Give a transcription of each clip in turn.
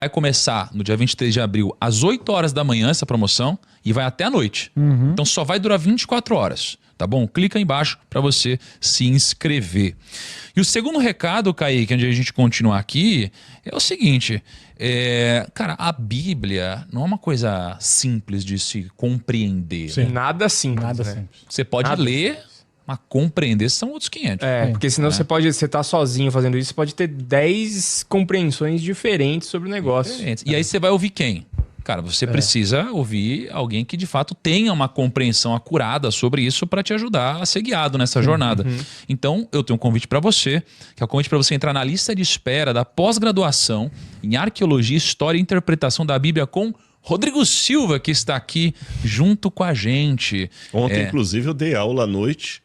Vai começar no dia 23 de abril, às 8 horas da manhã, essa promoção, e vai até a noite. Então só vai durar 24 horas, tá bom? Clica aí embaixo para você se inscrever. E o segundo recado, Kaique, onde a gente continuar aqui, é o seguinte. Cara, a Bíblia não é uma coisa simples de se compreender. Sim. Né? Nada simples. Nada né? simples. Você pode ler, mas compreender são outros 500. Porque senão você tá sozinho fazendo isso, você pode ter 10 compreensões diferentes sobre o negócio. Diferentes. E aí você vai ouvir quem? Cara, você precisa ouvir alguém que de fato tenha uma compreensão acurada sobre isso para te ajudar a ser guiado nessa jornada. Então, eu tenho um convite para você, que é o convite para você entrar na lista de espera da pós-graduação em Arqueologia, História e Interpretação da Bíblia com Rodrigo Silva, que está aqui junto com a gente. Ontem, inclusive, eu dei aula à noite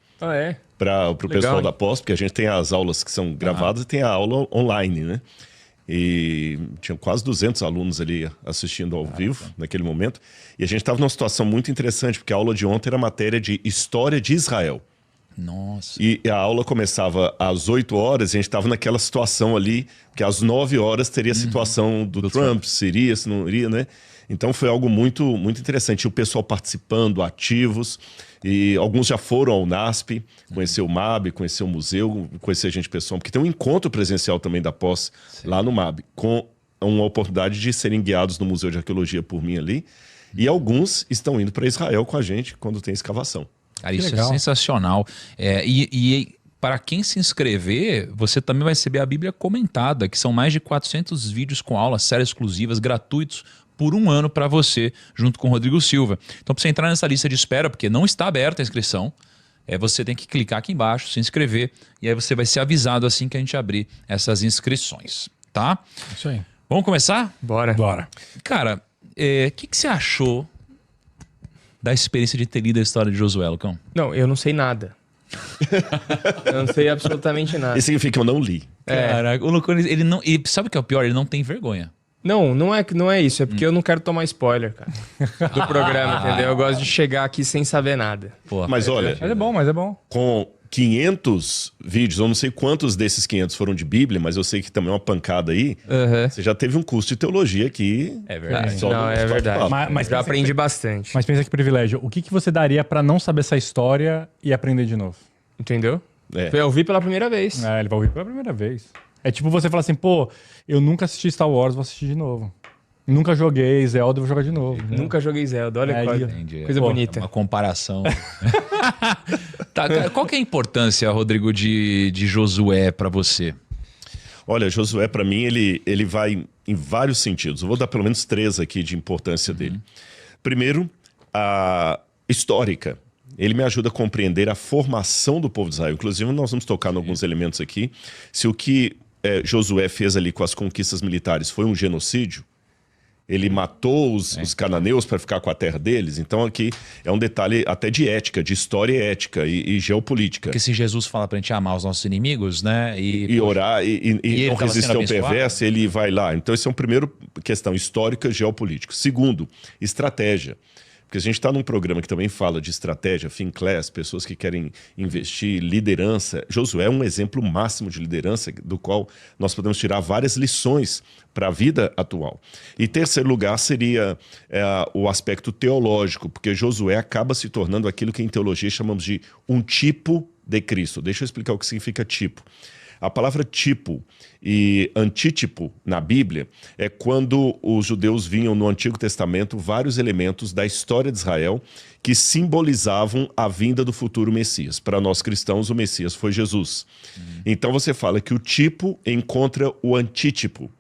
para o pessoal da pós, porque a gente tem as aulas que são gravadas e tem a aula online, né? E tinha quase 200 alunos ali assistindo ao vivo naquele momento. E a gente estava numa situação muito interessante, porque a aula de ontem era matéria de História de Israel. Nossa. E a aula começava às 8 horas e a gente estava naquela situação ali, que às 9 horas teria a situação do Trump, se iria, se não iria, né? Então foi algo muito, muito interessante. E o pessoal participando, ativos, e alguns já foram ao NASP, conhecer o MAB, conhecer o museu, conhecer a gente pessoal, porque tem um encontro presencial também da pós lá no MAB, com uma oportunidade de serem guiados no Museu de Arqueologia por mim ali. E alguns estão indo para Israel com a gente quando tem escavação. Cara, isso é sensacional. E para quem se inscrever, você também vai receber a Bíblia comentada, que são mais de 400 vídeos com aulas, séries exclusivas, gratuitos, por 1 ano para você, junto com o Rodrigo Silva. Então, para você entrar nessa lista de espera, porque não está aberta a inscrição, você tem que clicar aqui embaixo, se inscrever, e aí você vai ser avisado assim que a gente abrir essas inscrições, tá? Isso aí. Vamos começar? Bora. Cara, o que você achou da experiência de ter lido a história de Josué, Lucão? Não, eu não sei nada. Eu não sei absolutamente nada. Isso significa que eu não li. Caraca, o Lucão, ele não... E sabe o que é o pior? Ele não tem vergonha. Não é isso. É porque eu não quero tomar spoiler, cara, do programa, entendeu? Eu gosto de chegar aqui sem saber nada. Porra. Mas olha, Mas é bom. com 500 vídeos, eu não sei quantos desses 500 foram de Bíblia, mas eu sei que também é uma pancada aí. Você já teve um curso de teologia aqui. É verdade. É verdade. Mas já aprendi bastante. Mas pensa que privilégio. O que você daria pra não saber essa história e aprender de novo? Entendeu? É. Foi ouvir pela primeira vez. Ele vai ouvir pela primeira vez. É tipo você falar assim, pô, eu nunca assisti Star Wars, vou assistir de novo. Nunca joguei Zelda, vou jogar de novo. Né? Nunca joguei Zelda, olha coisa Pô, bonita. Uma comparação. Tá, cara, qual que é a importância, Rodrigo, de Josué para você? Olha, Josué, para mim, ele vai em vários sentidos. Eu vou dar pelo menos 3 aqui de importância dele. Primeiro, a histórica. Ele me ajuda a compreender a formação do povo de Israel. Inclusive, nós vamos tocar em alguns elementos aqui. Se o que Josué fez ali com as conquistas militares foi um genocídio, ele matou os cananeus para ficar com a terra deles. Então aqui é um detalhe até de ética, de história ética e geopolítica. Porque se Jesus fala pra gente amar os nossos inimigos, né? E orar e não resistir ao perverso, ele vai lá. Então esse é uma primeira questão histórica, geopolítica. Segundo, estratégia. Porque a gente está num programa que também fala de estratégia, Finclass, pessoas que querem investir, liderança. Josué é um exemplo máximo de liderança, do qual nós podemos tirar várias lições para a vida atual. E terceiro lugar seria o aspecto teológico, porque Josué acaba se tornando aquilo que em teologia chamamos de um tipo de Cristo. Deixa eu explicar o que significa tipo. A palavra tipo e antítipo na Bíblia é quando os judeus vinham no Antigo Testamento vários elementos da história de Israel que simbolizavam a vinda do futuro Messias. Para nós cristãos, o Messias foi Jesus. Então você fala que o tipo encontra o antítipo.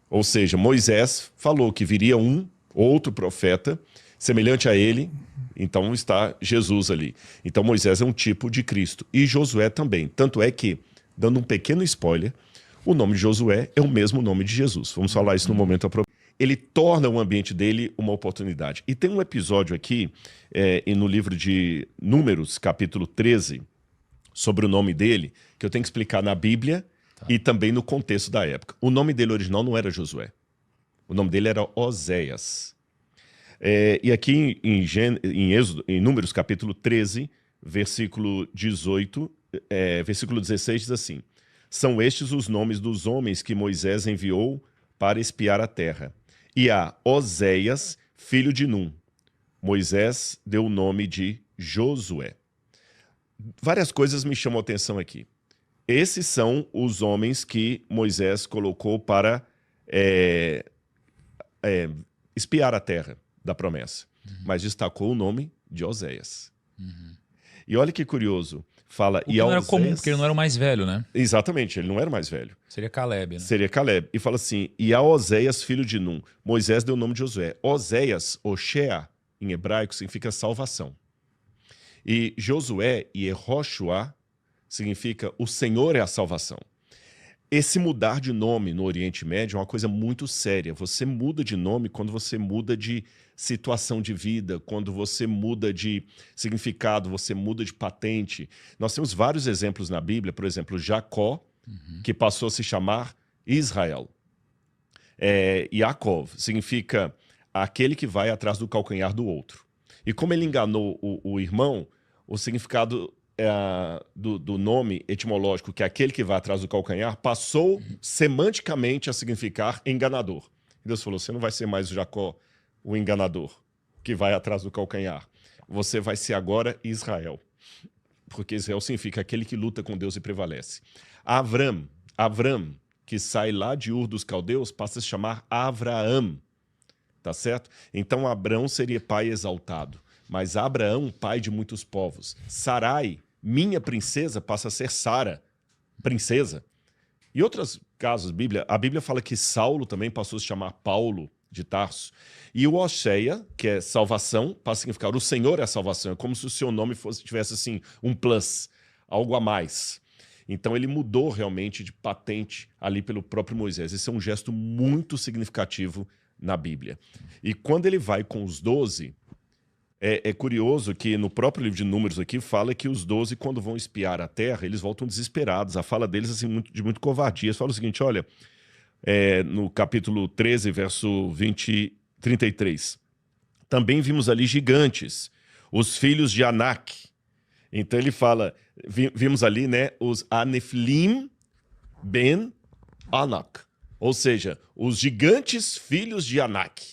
Ou seja, Moisés falou que viria um outro profeta semelhante a ele. Então está Jesus ali. Então Moisés é um tipo de Cristo. E Josué também. Tanto é que, dando um pequeno spoiler, o nome de Josué é o mesmo nome de Jesus. Vamos falar isso no momento apropriado. Ele torna o ambiente dele uma oportunidade. E tem um episódio aqui, no livro de Números, capítulo 13, sobre o nome dele, que eu tenho que explicar na Bíblia e também no contexto da época. O nome dele original não era Josué. O nome dele era Oséias. E aqui em Números, capítulo 13, versículo 18... versículo 16 diz assim: são estes os nomes dos homens que Moisés enviou para espiar a terra. E a Oséias, filho de Num. Moisés deu o nome de Josué. Várias coisas me chamam a atenção aqui. Esses são os homens que Moisés colocou para espiar a terra da promessa. Mas destacou o nome de Oséias. E olha que curioso. Fala, o que não era comum, porque ele não era o mais velho, né? Exatamente, ele não era o mais velho. Seria Caleb, né? Seria Caleb. E fala assim, e a Oséias, filho de Num. Moisés deu o nome de Josué. Oséias, Oshea, em hebraico, significa salvação. E Josué e Yehoshua significa o Senhor é a salvação. Esse mudar de nome no Oriente Médio é uma coisa muito séria. Você muda de nome quando você muda de situação de vida, quando você muda de significado, você muda de patente. Nós temos vários exemplos na Bíblia, por exemplo, Jacó, que passou a se chamar Israel. Yaakov significa aquele que vai atrás do calcanhar do outro. E como ele enganou o irmão, o significado do nome etimológico, que é aquele que vai atrás do calcanhar, passou semanticamente a significar enganador. E Deus falou, você não vai ser mais o Jacó, o enganador, que vai atrás do calcanhar. Você vai ser agora Israel. Porque Israel significa aquele que luta com Deus e prevalece. Avram, que sai lá de Ur dos Caldeus, passa a se chamar Avraham. Tá certo? Então Abrão seria pai exaltado. Mas Abraão, pai de muitos povos. Sarai, minha princesa, passa a ser Sara, princesa. E outros casos, a Bíblia fala que Saulo também passou a se chamar Paulo de Tarso. E o Oséia, que é salvação, passa a significar o Senhor é a salvação. É como se o seu nome tivesse assim, um plus, algo a mais. Então ele mudou realmente de patente ali pelo próprio Moisés. Esse é um gesto muito significativo na Bíblia. E quando ele vai com os 12... É curioso que no próprio livro de Números aqui fala que os 12, quando vão espiar a terra, eles voltam desesperados. A fala deles assim, de muito covardia. Eles falam o seguinte, olha, no capítulo 13, verso 33. Também vimos ali gigantes, os filhos de Anak. Então ele fala, vimos ali, né, os Aneflim ben Anak. Ou seja, os gigantes filhos de Anak.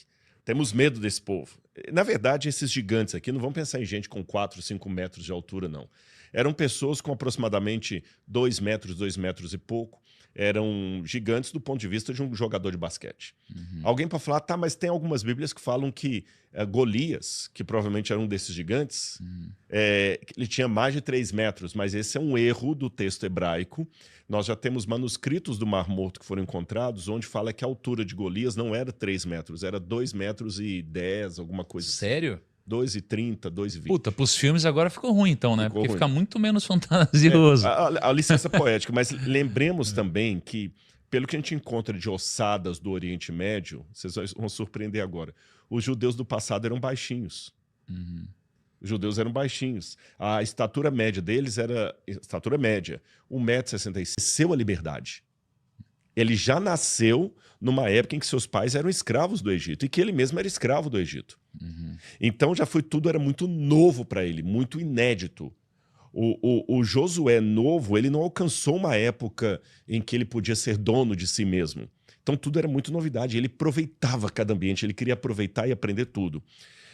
Temos medo desse povo. Na verdade, esses gigantes aqui, não vamos pensar em gente com 4, 5 metros de altura, não. Eram pessoas com aproximadamente 2 metros, 2 metros e pouco. Eram gigantes do ponto de vista de um jogador de basquete. Alguém para falar, tá, mas tem algumas bíblias que falam que Golias, que provavelmente era um desses gigantes, ele tinha mais de 3 metros, mas esse é um erro do texto hebraico. Nós já temos manuscritos do Mar Morto que foram encontrados, onde fala que a altura de Golias não era 3 metros, era 2 metros e 10, alguma coisa assim. Sério? 2,30, 2,20. Puta, pros filmes agora ficou ruim então, né? Ficou Porque ruim. fica muito menos fantasioso. A licença poética, mas lembremos também que, pelo que a gente encontra de ossadas do Oriente Médio, vocês vão surpreender agora, os judeus do passado eram baixinhos. Os judeus eram baixinhos. A estatura média deles era, estatura média, 1,66 m. Seu a liberdade. Ele já nasceu numa época em que seus pais eram escravos do Egito e que ele mesmo era escravo do Egito. Então já foi tudo, era muito novo para ele, muito inédito. O Josué novo, ele não alcançou uma época em que ele podia ser dono de si mesmo. Então tudo era muito novidade, ele aproveitava cada ambiente, ele queria aproveitar e aprender tudo.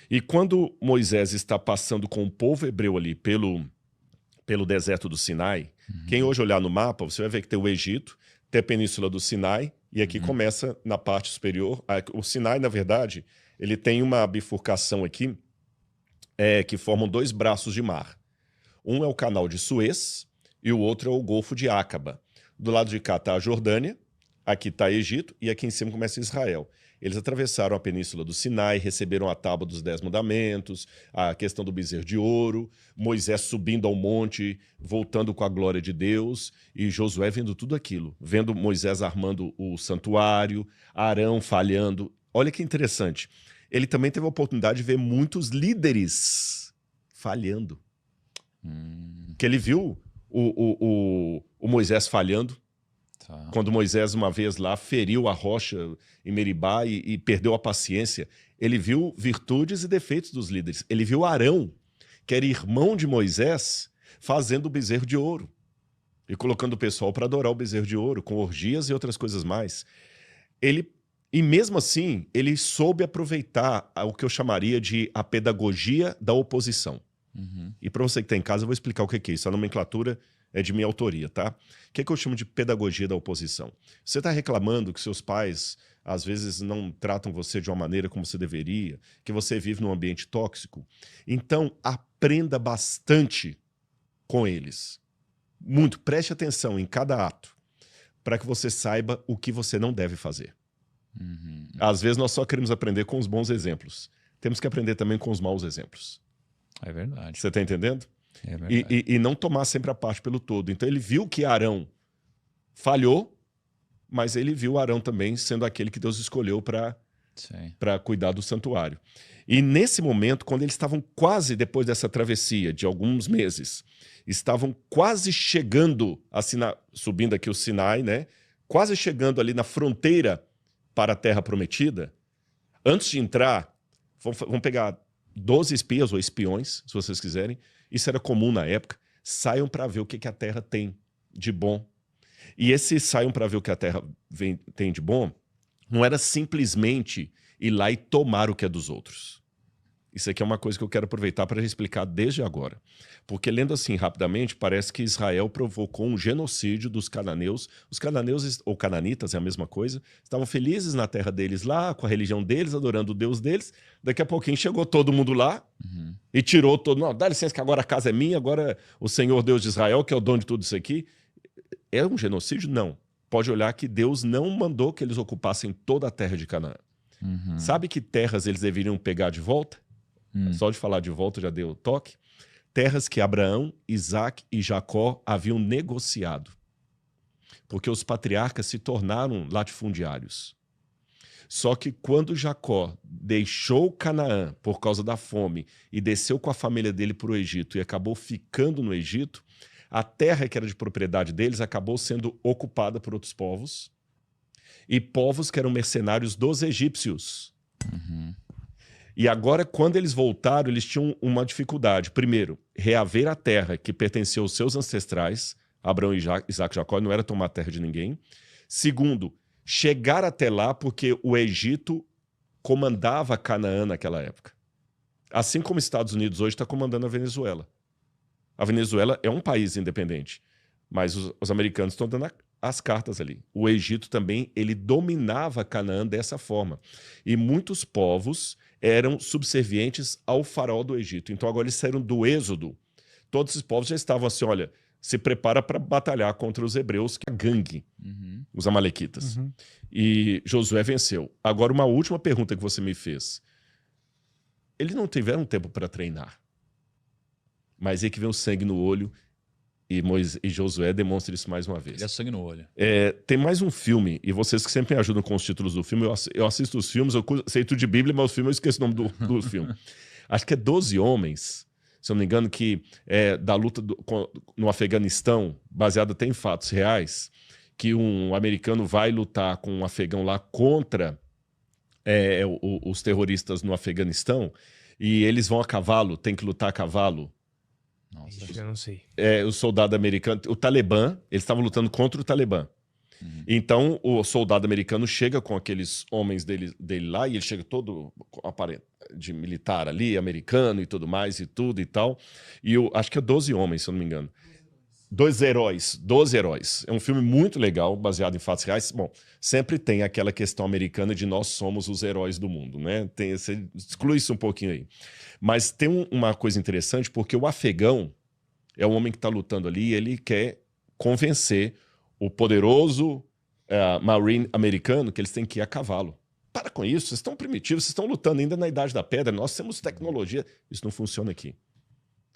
E quando Moisés está passando com o povo hebreu ali pelo deserto do Sinai, quem hoje olhar no mapa, você vai ver que tem o Egito, tem a Península do Sinai, e aqui começa na parte superior. O Sinai, na verdade, ele tem uma bifurcação aqui, que formam 2 braços de mar. Um é o canal de Suez e o outro é o Golfo de Áqaba. Do lado de cá está a Jordânia, aqui está Egito e aqui em cima começa Israel. Eles atravessaram a Península do Sinai, receberam a Tábua dos 10 Mandamentos, a questão do bezerro de ouro, Moisés subindo ao monte, voltando com a glória de Deus, e Josué vendo tudo aquilo, vendo Moisés armando o santuário, Arão falhando. Olha que interessante. Ele também teve a oportunidade de ver muitos líderes falhando. Que ele viu o Moisés falhando. Tá. Quando Moisés, uma vez lá, feriu a rocha em Meribá e perdeu a paciência, ele viu virtudes e defeitos dos líderes. Ele viu Arão, que era irmão de Moisés, fazendo o bezerro de ouro e colocando o pessoal para adorar o bezerro de ouro, com orgias e outras coisas mais. Ele E mesmo assim, ele soube aproveitar o que eu chamaria de a pedagogia da oposição. E para você que está em casa, eu vou explicar o que é isso. A nomenclatura é de minha autoria, tá? O que eu chamo de pedagogia da oposição? Você está reclamando que seus pais, às vezes, não tratam você de uma maneira como você deveria, que você vive num ambiente tóxico? Então, aprenda bastante com eles. Muito. Preste atenção em cada ato, para que você saiba o que você não deve fazer. Às vezes, nós só queremos aprender com os bons exemplos. Temos que aprender também com os maus exemplos. É verdade. Você está entendendo? É verdade. E não tomar sempre a parte pelo todo. Então ele viu que Arão falhou, mas ele viu Arão também sendo aquele que Deus escolheu para cuidar do santuário. E nesse momento, quando eles estavam quase, depois dessa travessia de alguns meses, estavam quase chegando, subindo aqui o Sinai, né? Quase chegando ali na fronteira para a Terra Prometida, antes de entrar, vamos pegar 12 espias ou espiões, se vocês quiserem, isso era comum na época, saiam para ver o que a Terra tem de bom. E esses saiam para ver o que a Terra tem de bom, não era simplesmente ir lá e tomar o que é dos outros. Isso aqui é uma coisa que eu quero aproveitar para explicar desde agora. Porque lendo assim rapidamente, parece que Israel provocou um genocídio dos cananeus. Os cananeus, ou cananitas, é a mesma coisa, estavam felizes na terra deles lá, com a religião deles, adorando o Deus deles. Daqui a pouquinho chegou todo mundo lá e tirou todo... Não, dá licença que agora a casa é minha, agora o Senhor Deus de Israel, que é o dono de tudo isso aqui. É um genocídio? Não. Pode olhar que Deus não mandou que eles ocupassem toda a terra de Canaã. Sabe que terras eles deveriam pegar de volta? Só de falar de volta já deu toque. Terras que Abraão, Isaac e Jacó haviam negociado. Porque os patriarcas se tornaram latifundiários. Só que quando Jacó deixou Canaã por causa da fome e desceu com a família dele para o Egito e acabou ficando no Egito, a terra que era de propriedade deles acabou sendo ocupada por outros povos e povos que eram mercenários dos egípcios. E agora, quando eles voltaram, eles tinham uma dificuldade. Primeiro, reaver a terra que pertenceu aos seus ancestrais, Abraão, Isaac e Jacó, não era tomar a terra de ninguém. Segundo, chegar até lá porque o Egito comandava Canaã naquela época. Assim como os Estados Unidos hoje está comandando a Venezuela. A Venezuela é um país independente, mas os americanos estão dando as cartas ali. O Egito também, ele dominava Canaã dessa forma. E muitos povos eram subservientes ao faraó do Egito. Então agora eles saíram do êxodo. Todos esses povos já estavam assim, olha, se prepara para batalhar contra os hebreus, que é a gangue, os amalequitas. E Josué venceu. Agora uma última pergunta que você me fez. Eles não tiveram tempo para treinar. Mas aí que vem o sangue no olho e Josué demonstra isso mais uma vez. Ele é sangue no olho. Tem mais um filme, e vocês que sempre me ajudam com os títulos do filme, eu assisto os filmes, eu sei tudo de Bíblia, mas os filmes eu esqueço o nome do filme. Acho que é 12 Homens, se eu não me engano, que é da luta no Afeganistão, baseado até em fatos reais, que um americano vai lutar com um afegão lá contra os terroristas no Afeganistão, e eles vão a cavalo, tem que lutar a cavalo. Nossa, eu não sei. O soldado americano, o Talibã, eles estavam lutando contra o Talibã. Então o soldado americano chega com aqueles homens dele lá, e ele chega todo de militar ali, americano e tudo mais, e tudo e tal. E acho que é 12 homens, se eu não me engano. 12 heróis. É um filme muito legal, baseado em fatos reais. Bom, sempre tem aquela questão americana de nós somos os heróis do mundo, né? Você exclui isso um pouquinho aí. Mas tem uma coisa interessante, porque o afegão é um homem que está lutando ali e ele quer convencer o poderoso Marine americano que eles têm que ir a cavalo. Para com isso, vocês estão primitivos, vocês estão lutando ainda na Idade da Pedra, nós temos tecnologia. Isso não funciona aqui.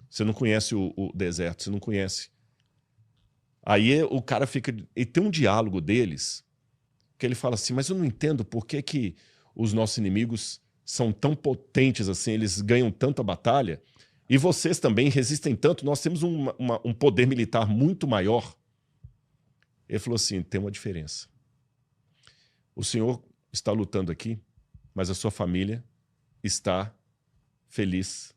Você não conhece o deserto, você não conhece. Aí o cara fica... E tem um diálogo deles que ele fala assim, mas eu não entendo por que os nossos inimigos são tão potentes assim, eles ganham tanta batalha, e vocês também resistem tanto, nós temos um poder militar muito maior. Ele falou assim, tem uma diferença. O senhor está lutando aqui, mas a sua família está feliz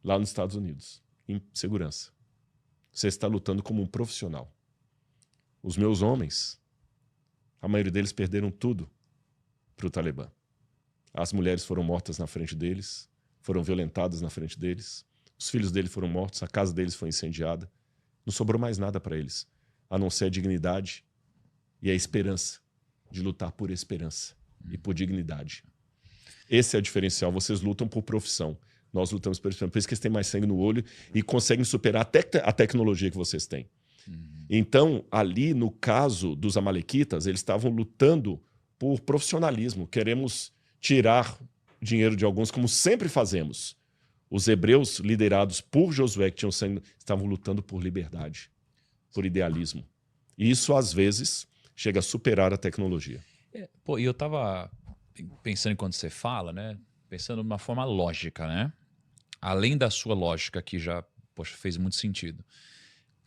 lá nos Estados Unidos, em segurança. Você está lutando como um profissional. Os meus homens, a maioria deles perderam tudo para o Talibã. As mulheres foram mortas na frente deles, foram violentadas na frente deles, os filhos deles foram mortos, a casa deles foi incendiada. Não sobrou mais nada para eles, a não ser a dignidade e a esperança, de lutar por esperança e por dignidade. Esse é o diferencial. Vocês lutam por profissão. Nós lutamos por isso que eles têm mais sangue no olho e conseguem superar até a tecnologia que vocês têm. Então, ali, no caso dos amalequitas, eles estavam lutando por profissionalismo. Queremos tirar dinheiro de alguns, como sempre fazemos. Os hebreus, liderados por Josué, que tinham sangue, estavam lutando por liberdade, por idealismo. E isso, às vezes, chega a superar a tecnologia. Pô, e eu tava pensando enquanto você fala, né? Pensando de uma forma lógica, né? Além da sua lógica, que já, poxa, fez muito sentido.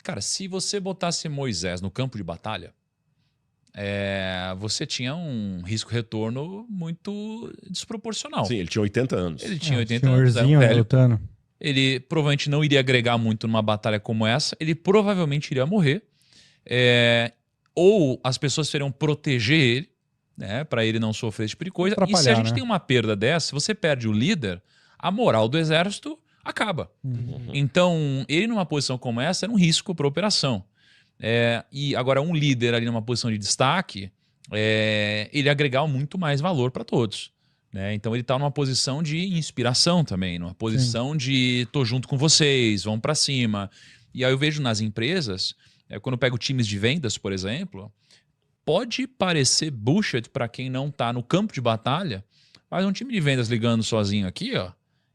Cara, se você botasse Moisés no campo de batalha, você tinha um risco-retorno muito desproporcional. Sim, ele tinha 80 anos. Ele tinha 80 anos, era um senhorzinho velho. lutando. Ele provavelmente não iria agregar muito numa batalha como essa. Ele provavelmente iria morrer. Ou as pessoas teriam proteger ele, né, para ele não sofrer esse tipo de coisa. E se a gente tem uma perda dessa, se você perde o líder, a moral do exército acaba. Então, ele numa posição como essa era um risco para a operação. E agora, um líder ali numa posição de destaque, ele agregar muito mais valor para todos. Né? Então, ele está numa posição de inspiração também, numa posição de tô junto com vocês, vamos para cima. E aí eu vejo nas empresas, quando eu pego times de vendas, por exemplo, pode parecer bullshit para quem não está no campo de batalha, mas um time de vendas ligando sozinho aqui, ó,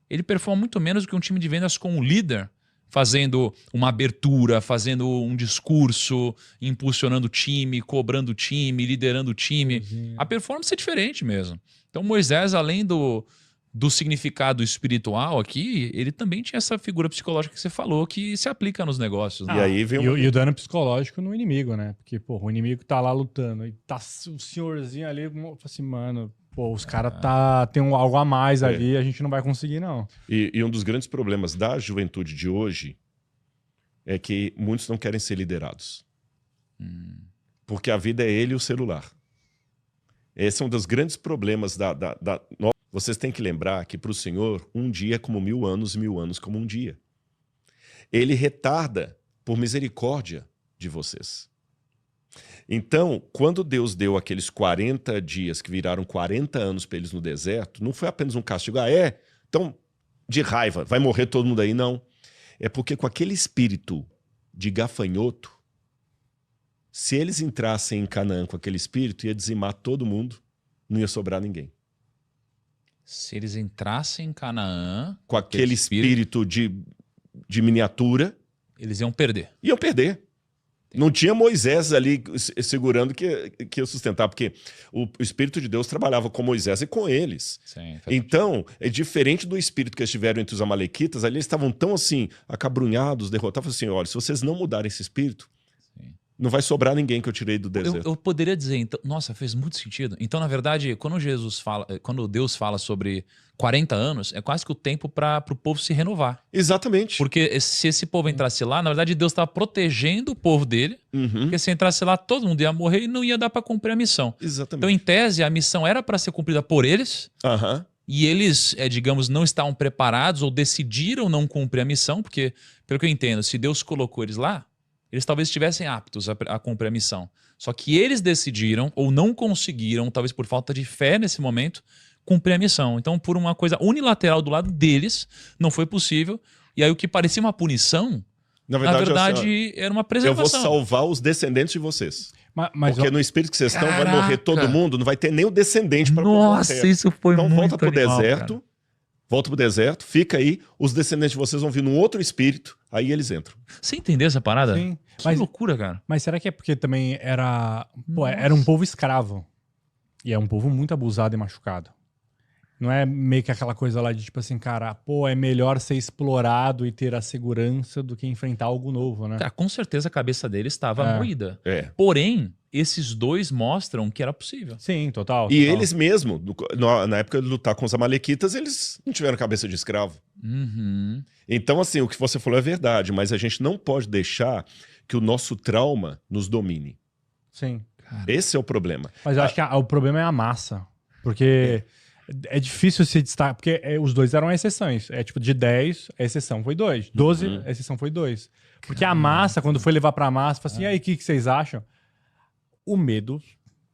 ele performa muito menos do que um time de vendas com um líder fazendo uma abertura, fazendo um discurso, impulsionando o time, cobrando o time, liderando o time. A performance é diferente mesmo. Então Moisés, além do significado espiritual aqui, ele também tinha essa figura psicológica que você falou, que se aplica nos negócios. E aí vem e o dano psicológico no inimigo, né? Porque, pô, o inimigo tá lá lutando e tá o senhorzinho ali, assim, mano, pô, os caras tem algo a mais ali, a gente não vai conseguir, não. E um dos grandes problemas da juventude de hoje é que muitos não querem ser liderados. Porque a vida é ele e o celular. Esse é um dos grandes problemas Vocês têm que lembrar que para o Senhor, um dia é como 1000 anos e 1000 anos como um dia. Ele retarda por misericórdia de vocês. Então, quando Deus deu aqueles 40 dias que viraram 40 anos para eles no deserto, não foi apenas um castigo. Então, de raiva, vai morrer todo mundo aí? Não. É porque com aquele espírito de gafanhoto, se eles entrassem em Canaã com aquele espírito, ia dizimar todo mundo, não ia sobrar ninguém. Se eles entrassem em Canaã... Com aquele espírito de miniatura... Eles iam perder. Iam perder. Não tinha Moisés ali segurando que ia sustentar, porque o Espírito de Deus trabalhava com Moisés e com eles. Sim, então, é diferente do espírito que eles tiveram entre os amalequitas, ali eles estavam tão assim, acabrunhados, derrotados, assim, olha, se vocês não mudarem esse espírito, não vai sobrar ninguém que eu tirei do deserto. Eu poderia dizer, então, nossa, fez muito sentido. Então, na verdade, quando Deus fala sobre 40 anos, é quase que o tempo para o povo se renovar. Exatamente. Porque se esse povo entrasse lá, na verdade, Deus estava protegendo o povo dele, porque se entrasse lá, todo mundo ia morrer e não ia dar para cumprir a missão. Exatamente. Então, em tese, a missão era para ser cumprida por eles, e eles, digamos, não estavam preparados ou decidiram não cumprir a missão, porque, pelo que eu entendo, se Deus colocou eles lá, eles talvez estivessem aptos a cumprir a missão. Só que eles decidiram, ou não conseguiram, talvez por falta de fé nesse momento, cumprir a missão. Então, por uma coisa unilateral do lado deles, não foi possível. E aí o que parecia uma punição, na verdade era uma preservação. Eu vou salvar os descendentes de vocês. Porque no espírito que vocês estão, vai morrer todo mundo, não vai ter nem o descendente para Nossa, isso foi então, muito volta pro animal, deserto. Cara. Volta pro deserto, fica aí, os descendentes de vocês vão vir num outro espírito, aí eles entram. Você entendeu essa parada? Sim. Que loucura, cara. Mas será que é porque também era um povo escravo? E é um povo muito abusado e machucado. Não é meio que aquela coisa lá de tipo assim, cara, é melhor ser explorado e ter a segurança do que enfrentar algo novo, né? Cara, com certeza a cabeça dele estava moída. Porém, esses dois mostram que era possível. Sim, total. E eles mesmo, na época de lutar com os amalequitas, eles não tiveram cabeça de escravo. Então, assim, o que você falou é verdade, mas a gente não pode deixar que o nosso trauma nos domine. Sim. Cara. Esse é o problema. Mas eu acho que o problema é a massa. Porque é difícil se destacar, porque os dois eram exceções. É tipo, de 10, a exceção foi 2. 12, a exceção foi 2. Porque a massa, quando foi levar pra massa, falou assim, e aí, o que vocês acham? O medo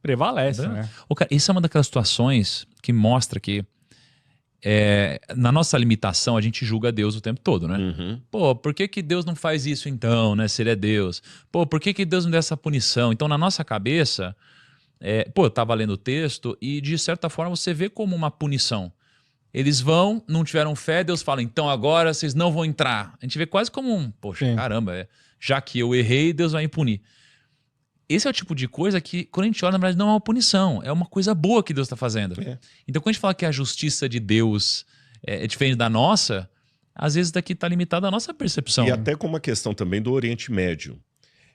prevalece, né? Cara, isso é uma daquelas situações que mostra que na nossa limitação a gente julga Deus o tempo todo, né? Pô, por que Deus não faz isso então, né? Se ele é Deus. Pô, por que Deus não dá essa punição? Então, na nossa cabeça, eu tava lendo o texto e de certa forma você vê como uma punição. Eles vão, não tiveram fé, Deus fala, então agora vocês não vão entrar. A gente vê quase como poxa, caramba, já que eu errei, Deus vai me punir. Esse é o tipo de coisa que, quando a gente olha, na verdade, não é uma punição, é uma coisa boa que Deus está fazendo. Então, quando a gente fala que a justiça de Deus é diferente da nossa, às vezes daqui está limitada a nossa percepção. E até com uma questão também do Oriente Médio.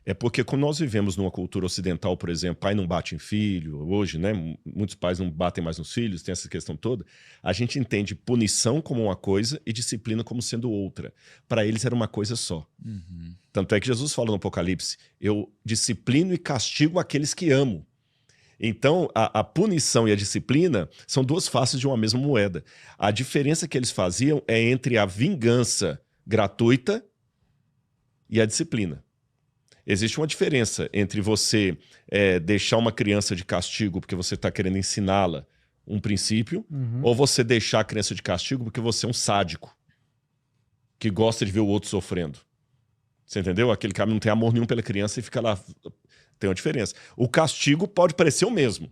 É porque quando nós vivemos numa cultura ocidental, por exemplo, pai não bate em filho, hoje, né, muitos pais não batem mais nos filhos, tem essa questão toda, a gente entende punição como uma coisa e disciplina como sendo outra. Para eles era uma coisa só. Tanto é que Jesus fala no Apocalipse, eu disciplino e castigo aqueles que amo. Então, a punição e a disciplina são duas faces de uma mesma moeda. A diferença que eles faziam é entre a vingança gratuita e a disciplina. Existe uma diferença entre você deixar uma criança de castigo porque você está querendo ensiná-la um princípio, ou você deixar a criança de castigo porque você é um sádico que gosta de ver o outro sofrendo. Você entendeu? Aquele cara não tem amor nenhum pela criança e fica lá. Tem uma diferença. O castigo pode parecer o mesmo.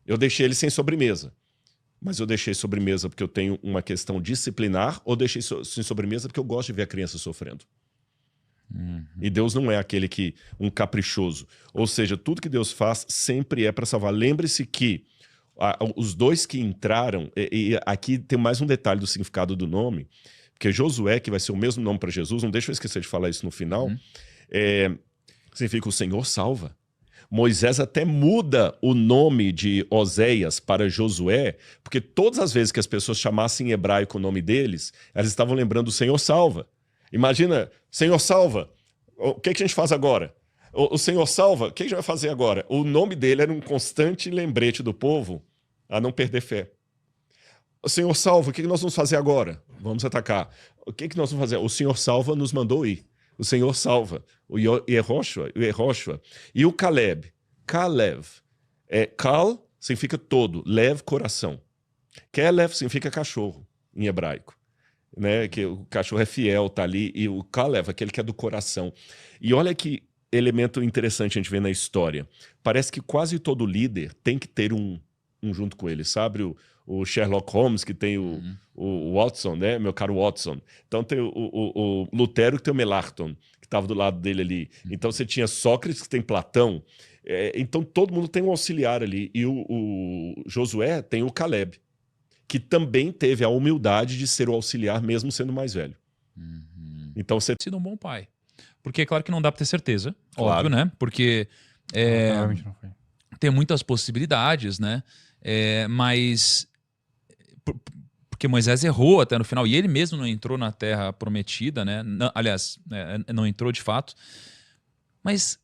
Eu deixei ele sem sobremesa. Mas eu deixei sobremesa porque eu tenho uma questão disciplinar, ou deixei sem sobremesa porque eu gosto de ver a criança sofrendo. E Deus não é aquele um caprichoso. Ou seja, tudo que Deus faz sempre é para salvar. Lembre-se que os dois que entraram, e aqui tem mais um detalhe do significado do nome, porque Josué, que vai ser o mesmo nome para Jesus, não deixa eu esquecer de falar isso no final, significa o Senhor salva. Moisés até muda o nome de Oséias para Josué, porque todas as vezes que as pessoas chamassem em hebraico o nome deles, elas estavam lembrando o Senhor salva. Imagina, Senhor salva, o que a gente faz agora? O Senhor salva, o que a gente vai fazer agora? O nome dele era um constante lembrete do povo a não perder fé. O Senhor salva, o que nós vamos fazer agora? Vamos atacar. O que nós vamos fazer? O Senhor salva nos mandou ir. O Senhor salva. O Yehoshua. E o Caleb. Kalev. Kal significa todo, lev, coração. Kelev significa cachorro, em hebraico. Né, que o cachorro é fiel, tá ali, e o Kalev, aquele que é do coração. E olha que elemento interessante a gente vê na história. Parece que quase todo líder tem que ter um junto com ele, sabe? O Sherlock Holmes, que tem o Watson, né? Meu caro Watson. Então tem o Lutero, que tem o Melanchthon, que estava do lado dele ali. Então você tinha Sócrates, que tem Platão. Então todo mundo tem um auxiliar ali. E o Josué tem o Caleb, que também teve a humildade de ser o auxiliar, mesmo sendo mais velho. Então você... Sido um bom pai. Porque é claro que não dá para ter certeza, claro. óbvio, né? Porque tem muitas possibilidades, né? Mas... Porque Moisés errou até no final, e ele mesmo não entrou na terra prometida, né? Não, aliás, não entrou de fato. Mas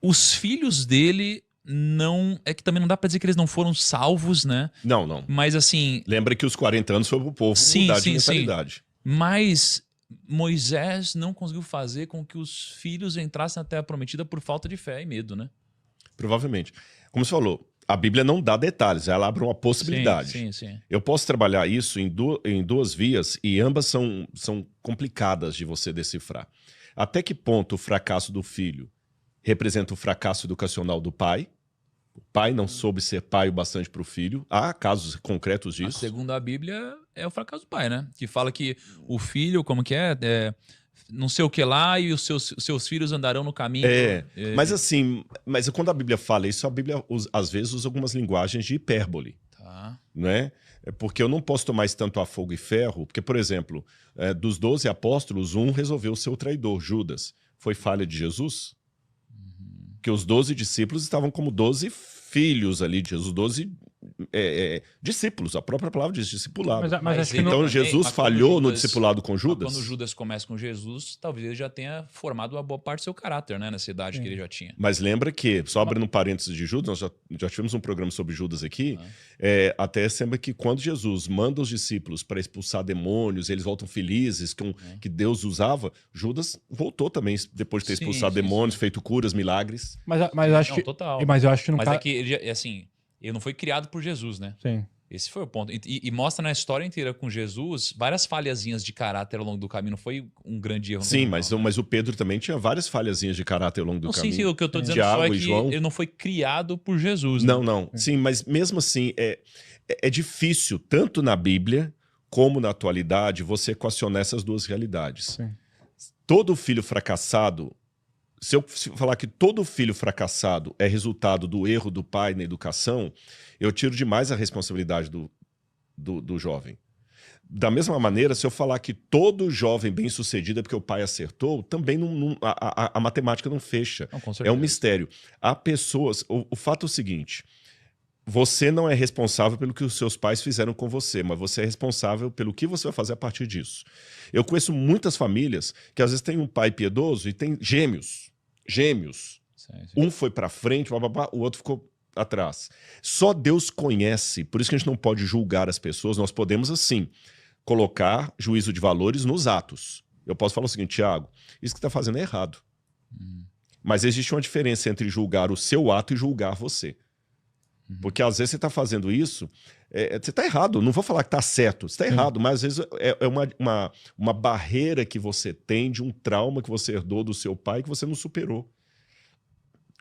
os filhos dele... não, é que também não dá pra dizer que eles não foram salvos, né? Não. Mas assim... Lembra que os 40 anos foi pro povo mudar de mentalidade. Sim. Mas Moisés não conseguiu fazer com que os filhos entrassem na terra prometida por falta de fé e medo, né? Provavelmente. Como você falou, a Bíblia não dá detalhes, ela abre uma possibilidade. Sim. Eu posso trabalhar isso em duas vias e ambas são complicadas de você decifrar. Até que ponto o fracasso do filho representa o fracasso educacional do pai? O pai não soube ser pai o bastante para o filho. Há casos concretos disso. Segundo a Bíblia, é o fracasso do pai, né? Que fala que o filho, como que não sei o que lá, e os seus filhos andarão no caminho. Mas assim, quando a Bíblia fala isso, a Bíblia às vezes usa algumas linguagens de hipérbole. Tá. Né? Porque eu não posso tomar isso tanto a fogo e ferro, porque, por exemplo, dos 12 apóstolos, um resolveu ser o traidor, Judas. Foi falha de Jesus? Que os 12 discípulos estavam como 12 filhos ali de Jesus, 12 discípulos. A própria palavra diz discipulado. Mas acho que então não... Jesus falhou no discipulado com Judas? Quando Judas começa com Jesus, talvez ele já tenha formado uma boa parte do seu caráter, né? Nessa idade que ele já tinha. Mas lembra que, só abrindo um parênteses de Judas, nós já tivemos um programa sobre Judas aqui, até lembra que quando Jesus manda os discípulos para expulsar demônios, eles voltam felizes, que Deus usava, Judas voltou também, depois de ter expulsado demônios, feito curas, milagres. Mas eu acho que... Total. Mas eu acho que não... Mas é que ele, assim, ele não foi criado por Jesus, né? Sim. Esse foi o ponto. E mostra na história inteira com Jesus várias falhazinhas de caráter ao longo do caminho. Não foi um grande erro. Sim, mas o Pedro também tinha várias falhazinhas de caráter ao longo do caminho. Sim, o que eu estou dizendo Tiago só é e que João. ele não foi criado por Jesus. Né? Não. Sim, mas mesmo assim, é difícil, tanto na Bíblia como na atualidade, você equacionar essas duas realidades. Sim. Todo filho fracassado, se eu falar que todo filho fracassado é resultado do erro do pai na educação, eu tiro demais a responsabilidade do jovem. Da mesma maneira, se eu falar que todo jovem bem-sucedido é porque o pai acertou, também a matemática não fecha. Não, é um mistério. Há pessoas... O fato é o seguinte... Você não é responsável pelo que os seus pais fizeram com você, mas você é responsável pelo que você vai fazer a partir disso. Eu conheço muitas famílias que às vezes tem um pai piedoso e tem gêmeos. Sim. Um foi para frente, o outro ficou atrás. Só Deus conhece, por isso que a gente não pode julgar as pessoas. Nós podemos, assim, colocar juízo de valores nos atos. Eu posso falar o seguinte, Tiago, isso que você está fazendo é errado. Mas existe uma diferença entre julgar o seu ato e julgar você. Porque às vezes você está fazendo isso, você está errado, não vou falar que está certo, você está errado, mas às vezes é uma barreira que você tem de um trauma que você herdou do seu pai que você não superou.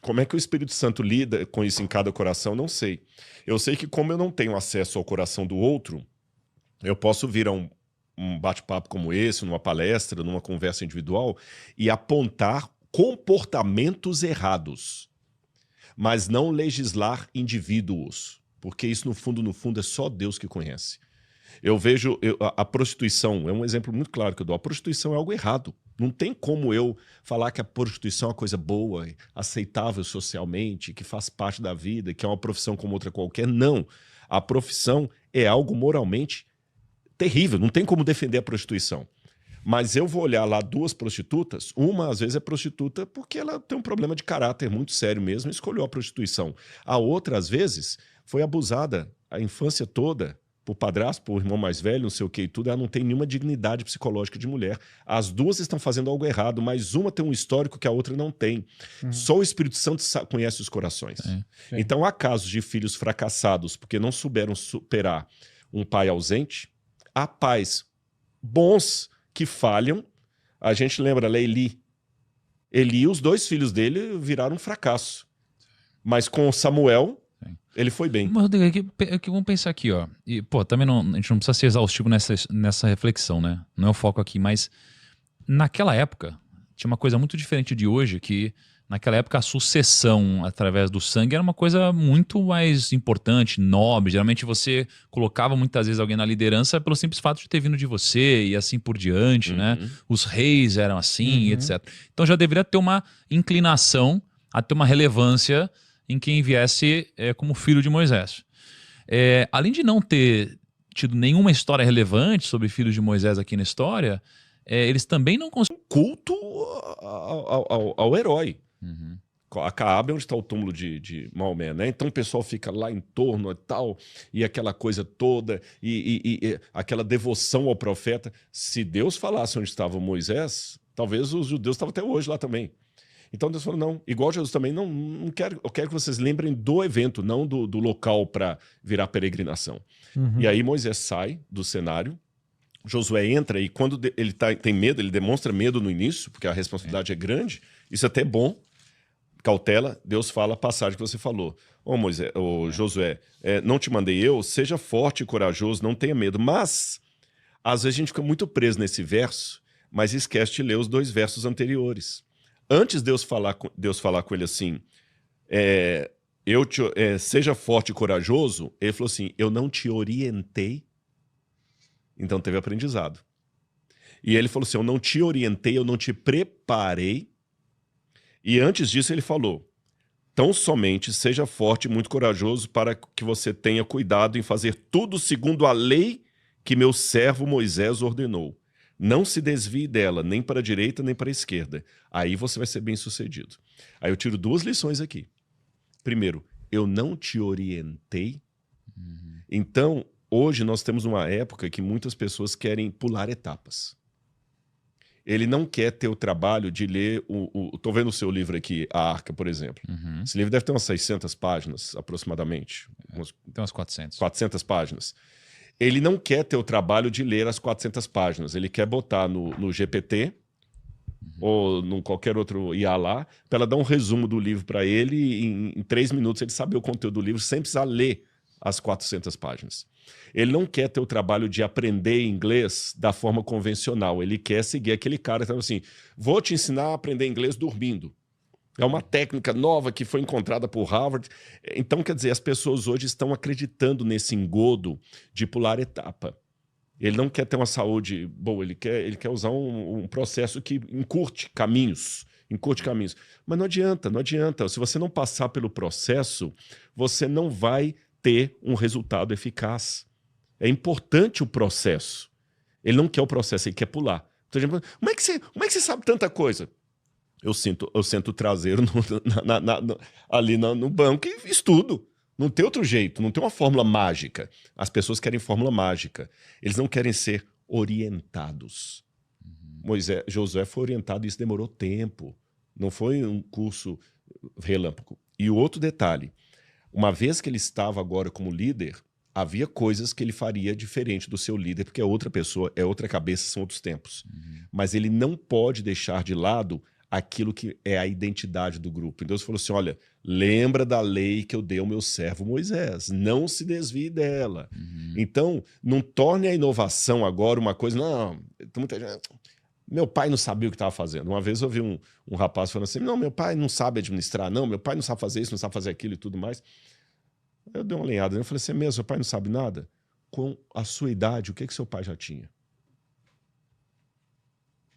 Como é que o Espírito Santo lida com isso em cada coração, não sei. Eu sei que como eu não tenho acesso ao coração do outro, eu posso vir a um bate-papo como esse, numa palestra, numa conversa individual, e apontar comportamentos errados. Mas não legislar indivíduos, porque isso no fundo é só Deus que conhece. Eu vejo a prostituição, é um exemplo muito claro que eu dou, a prostituição é algo errado. Não tem como eu falar que a prostituição é uma coisa boa, aceitável socialmente, que faz parte da vida, que é uma profissão como outra qualquer. Não, a profissão é algo moralmente terrível, não tem como defender a prostituição. Mas eu vou olhar lá duas prostitutas, uma às vezes é prostituta porque ela tem um problema de caráter muito sério mesmo e escolheu a prostituição. A outra, às vezes, foi abusada a infância toda por padrasto, por irmão mais velho, não sei o que e tudo, ela não tem nenhuma dignidade psicológica de mulher. As duas estão fazendo algo errado, mas uma tem um histórico que a outra não tem. Só o Espírito Santo conhece os corações. Então há casos de filhos fracassados porque não souberam superar um pai ausente, há pais bons que falham. A gente lembra lá Eli, os dois filhos dele viraram um fracasso. Mas com Samuel, ele foi bem. Mas, Rodrigo, vamos pensar aqui, ó. E, pô, também a gente não precisa ser exaustivo nessa reflexão, né? Não é o foco aqui, mas naquela época tinha uma coisa muito diferente de hoje, que naquela época a sucessão através do sangue era uma coisa muito mais importante, nobre. Geralmente você colocava muitas vezes alguém na liderança pelo simples fato de ter vindo de você e assim por diante, né? Os reis eram assim, etc. Então já deveria ter uma inclinação a ter uma relevância em quem viesse como filho de Moisés. Além de não ter tido nenhuma história relevante sobre filhos de Moisés aqui na história, eles também não conseguiram... Culto ao herói. A Caabe é onde está o túmulo de Maomé, né? Então o pessoal fica lá em torno e tal, e aquela coisa toda, e aquela devoção ao profeta. Se Deus falasse onde estava Moisés, talvez os judeus estavam até hoje lá também. Então Deus falou, não, igual Jesus também, não quero, eu quero que vocês lembrem do evento, não do local para virar peregrinação. E aí Moisés sai do cenário, Josué entra e quando ele tem medo, ele demonstra medo no início, porque a responsabilidade é grande, isso até é bom, cautela, Deus fala a passagem que você falou. Josué, não te mandei eu, seja forte e corajoso, não tenha medo. Mas, às vezes a gente fica muito preso nesse verso, mas esquece de ler os dois versos anteriores. Antes Deus falar com ele assim, seja forte e corajoso, ele falou assim, eu não te orientei. Então teve aprendizado. E ele falou assim, eu não te orientei, eu não te preparei. E antes disso ele falou, Tão somente seja forte e muito corajoso para que você tenha cuidado em fazer tudo segundo a lei que meu servo Moisés ordenou. Não se desvie dela, nem para a direita, nem para a esquerda. Aí você vai ser bem-sucedido. Aí eu tiro 2 lições aqui. Primeiro, eu não te orientei. Então, hoje nós temos uma época que muitas pessoas querem pular etapas. Ele não quer ter o trabalho de ler Estou vendo o seu livro aqui, A Arca, por exemplo. Esse livro deve ter umas 600 páginas, aproximadamente. Tem umas 400. 400 páginas. Ele não quer ter o trabalho de ler as 400 páginas. Ele quer botar no GPT ou em qualquer outro IA lá, para ela dar um resumo do livro para ele e em 3 minutos ele saber o conteúdo do livro sem precisar ler as 400 páginas. Ele não quer ter o trabalho de aprender inglês da forma convencional. Ele quer seguir aquele cara que está assim, vou te ensinar a aprender inglês dormindo. É uma técnica nova que foi encontrada por Harvard. Então, quer dizer, as pessoas hoje estão acreditando nesse engodo de pular etapa. Ele não quer ter uma saúde boa, ele quer usar um processo que encurte caminhos. Mas não adianta. Se você não passar pelo processo, você não vai ter um resultado eficaz. É importante o processo. Ele não quer o processo, ele quer pular. Então, como é que você sabe tanta coisa? Eu sento o traseiro ali no banco e estudo. Não tem outro jeito, não tem uma fórmula mágica. As pessoas querem fórmula mágica. Eles não querem ser orientados. Josué foi orientado e isso demorou tempo. Não foi um curso relâmpago. E o outro detalhe, uma vez que ele estava agora como líder, havia coisas que ele faria diferente do seu líder, porque é outra pessoa, é outra cabeça, são outros tempos. Mas ele não pode deixar de lado aquilo que é a identidade do grupo. Então Deus falou assim, olha, lembra da lei que eu dei ao meu servo Moisés, não se desvie dela. Então, não torne a inovação agora uma coisa, não, muita gente... Meu pai não sabia o que estava fazendo. Uma vez eu vi um rapaz falando assim, não, meu pai não sabe administrar, não, meu pai não sabe fazer isso, não sabe fazer aquilo e tudo mais. Eu dei uma lenhada, eu falei assim, mesmo, seu pai não sabe nada? Com a sua idade, o que seu pai já tinha?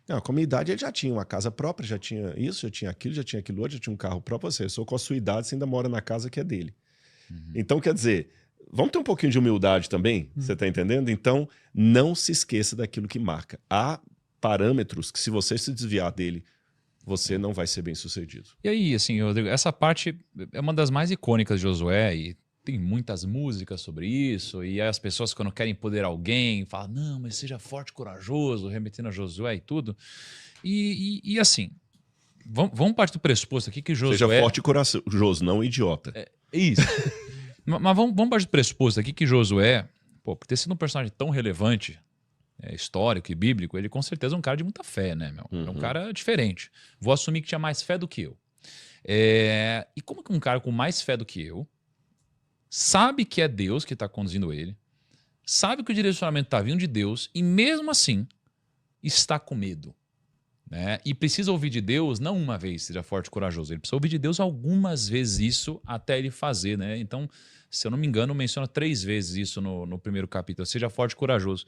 Não, com a minha idade ele já tinha uma casa própria, já tinha isso, já tinha aquilo outro, já tinha um carro próprio. Você, só com a sua idade você ainda mora na casa que é dele. Então, quer dizer, vamos ter um pouquinho de humildade também, você está entendendo? Então, não se esqueça daquilo que marca. Há parâmetros que se você se desviar dele, você não vai ser bem sucedido. E aí, assim, Rodrigo, essa parte é uma das mais icônicas de Josué e tem muitas músicas sobre isso, e as pessoas quando querem empoderar alguém, falam, não, mas seja forte e corajoso, remetendo a Josué e tudo. E assim, vamos partir do pressuposto aqui que Josué... Seja forte e corajoso, não idiota. É isso. Mas vamos partir do pressuposto aqui que Josué, por ter sido um personagem tão relevante, histórico e bíblico, ele com certeza é um cara de muita fé, né, meu? É um cara diferente. Vou assumir que tinha mais fé do que eu. E como que um cara com mais fé do que eu sabe que é Deus que está conduzindo ele, sabe que o direcionamento está vindo de Deus e mesmo assim está com medo, né? E precisa ouvir de Deus não uma vez, seja forte e corajoso, ele precisa ouvir de Deus algumas vezes isso até ele fazer, né? Então, se eu não me engano, menciona 3 vezes isso no primeiro capítulo, seja forte e corajoso.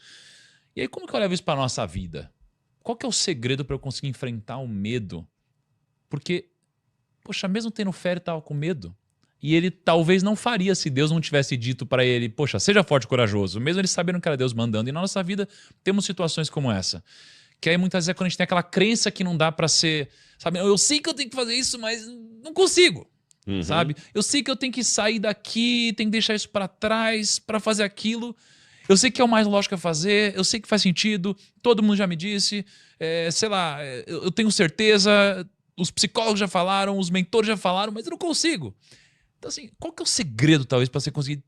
E aí como que eu levo isso para a nossa vida? Qual que é o segredo para eu conseguir enfrentar o medo? Porque, poxa, mesmo tendo fé, ele estava com medo. E ele talvez não faria se Deus não tivesse dito para ele, poxa, seja forte e corajoso, mesmo ele sabendo que era Deus mandando. E na nossa vida temos situações como essa. Que aí muitas vezes é quando a gente tem aquela crença que não dá para ser, sabe? Eu sei que eu tenho que fazer isso, mas não consigo, sabe? Eu sei que eu tenho que sair daqui, tenho que deixar isso para trás para fazer aquilo. Eu sei que é o mais lógico a fazer, eu sei que faz sentido, todo mundo já me disse, sei lá, eu tenho certeza, os psicólogos já falaram, os mentores já falaram, mas eu não consigo. Então, assim, qual que é o segredo, talvez, para você conseguir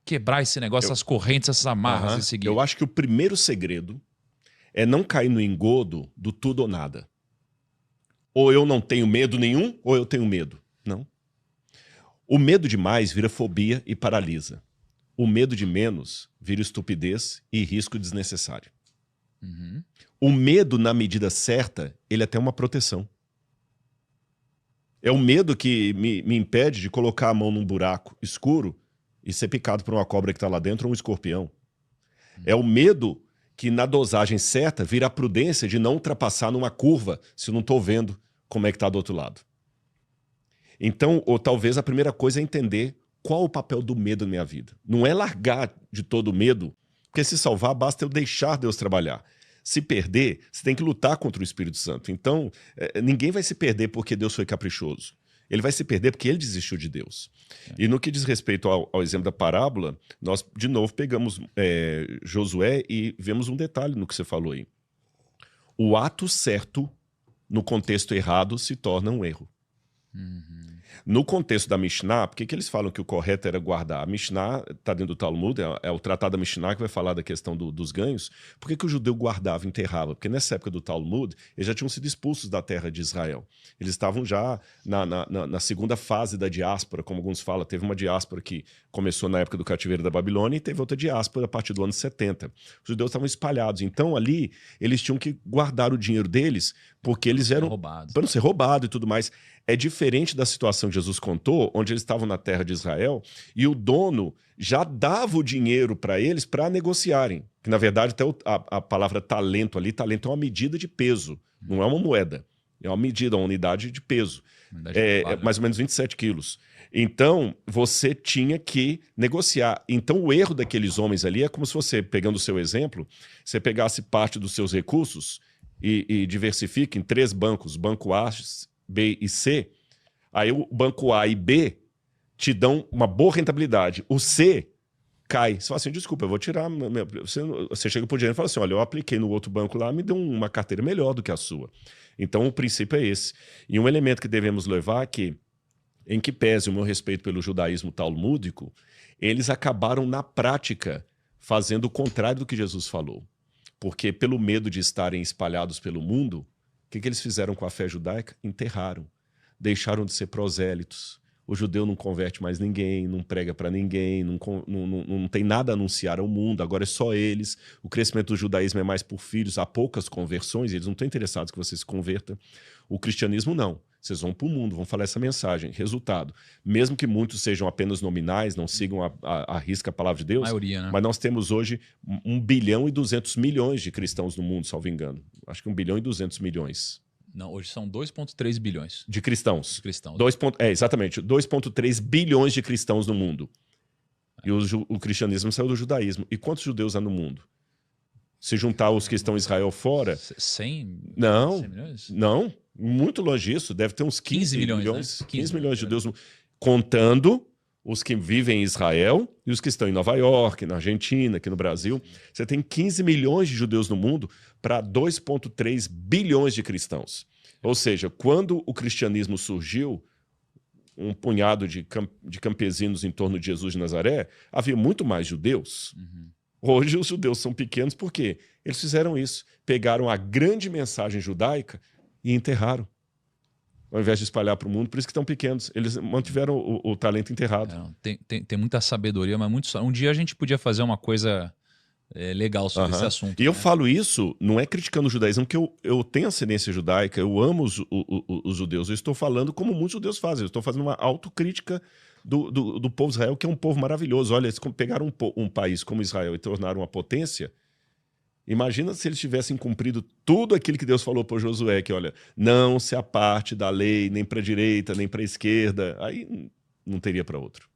quebrar esse negócio, essas correntes, essas amarras e seguir? Eu acho que o primeiro segredo é não cair no engodo do tudo ou nada. Ou eu não tenho medo nenhum, ou eu tenho medo. Não. O medo demais vira fobia e paralisa. O medo de menos vira estupidez e risco desnecessário. O medo, na medida certa, ele é até uma proteção. É o medo que me impede de colocar a mão num buraco escuro e ser picado por uma cobra que está lá dentro ou um escorpião. É o medo que, na dosagem certa, vira a prudência de não ultrapassar numa curva se eu não estou vendo como é que está do outro lado. Então, ou talvez a primeira coisa é entender qual o papel do medo na minha vida. Não é largar de todo o medo, porque se salvar basta eu deixar Deus trabalhar. Se perder, você tem que lutar contra o Espírito Santo. Então, ninguém vai se perder porque Deus foi caprichoso. Ele vai se perder porque ele desistiu de Deus. E no que diz respeito ao exemplo da parábola, nós, de novo, pegamos Josué e vemos um detalhe no que você falou aí. O ato certo, no contexto errado, se torna um erro. No contexto da Mishnah, por que eles falam que o correto era guardar? A Mishnah está dentro do Talmud, é o tratado da Mishnah que vai falar da questão dos ganhos. Por que o judeu guardava e enterrava? Porque nessa época do Talmud, eles já tinham sido expulsos da terra de Israel. Eles estavam já na segunda fase da diáspora, como alguns falam. Teve uma diáspora que começou na época do cativeiro da Babilônia e teve outra diáspora a partir do ano 70. Os judeus estavam espalhados. Então ali, eles tinham que guardar o dinheiro deles porque eles eram... para não ser roubado e tudo mais. É diferente da situação que Jesus contou, onde eles estavam na terra de Israel e o dono já dava o dinheiro para eles para negociarem. Que, na verdade, até a palavra talento ali, talento é uma medida de peso, não é uma moeda. É uma medida, uma unidade de peso. É mais ou menos 27 quilos. Então, você tinha que negociar. Então, o erro daqueles homens ali é como se você, pegando o seu exemplo, você pegasse parte dos seus recursos e diversifique em 3 bancos, banco A, B e C, aí o banco A e B te dão uma boa rentabilidade. O C cai. Você fala assim, desculpa, eu vou tirar... Você chega pro dinheiro e fala assim, olha, eu apliquei no outro banco lá, me deu uma carteira melhor do que a sua. Então, o princípio é esse. E um elemento que devemos levar é que, em que pese o meu respeito pelo judaísmo talmúdico, eles acabaram, na prática, fazendo o contrário do que Jesus falou. Porque, pelo medo de estarem espalhados pelo mundo, o que eles fizeram com a fé judaica? Enterraram. Deixaram de ser prosélitos. O judeu não converte mais ninguém, não prega para ninguém, não tem nada a anunciar ao mundo, agora é só eles. O crescimento do judaísmo é mais por filhos, há poucas conversões, eles não estão interessados que você se converta. O cristianismo não. Vocês vão para o mundo, vão falar essa mensagem. Resultado, mesmo que muitos sejam apenas nominais, não sigam a risca a palavra de Deus, maioria, né? Mas nós temos hoje 1 bilhão e 200 milhões de cristãos no mundo, salvo engano. Acho que 1 bilhão e 200 milhões. Não, hoje são 2,3 bilhões. De cristãos. Cristãos. Exatamente. 2,3 bilhões de cristãos no mundo. E o cristianismo saiu do judaísmo. E quantos judeus há no mundo? Se juntar os que estão em Israel fora... 100? Não, 100 milhões? Não. Muito longe disso. Deve ter uns 15 milhões. Né? 15 milhões de judeus, contando os que vivem em Israel e os que estão em Nova York, na Argentina, aqui no Brasil. Você tem 15 milhões de judeus no mundo para 2,3 bilhões de cristãos. Ou seja, quando o cristianismo surgiu, um punhado de campesinos em torno de Jesus de Nazaré, havia muito mais judeus. Hoje os judeus são pequenos porque eles fizeram isso. Pegaram a grande mensagem judaica e enterraram. Ao invés de espalhar para o mundo, por isso que estão pequenos. Eles mantiveram o talento enterrado. Tem muita sabedoria, mas muito... Um dia a gente podia fazer uma coisa legal sobre esse assunto. E eu falo isso, não é criticando o judaísmo, porque eu tenho ascendência judaica, eu amo os judeus. Eu estou falando como muitos judeus fazem. Eu estou fazendo uma autocrítica do povo de Israel, que é um povo maravilhoso. Olha, eles pegaram um país como Israel e tornaram uma potência. Imagina se eles tivessem cumprido tudo aquilo que Deus falou para Josué, que olha, não se aparte da lei, nem para a direita, nem para a esquerda. Aí não teria para outro.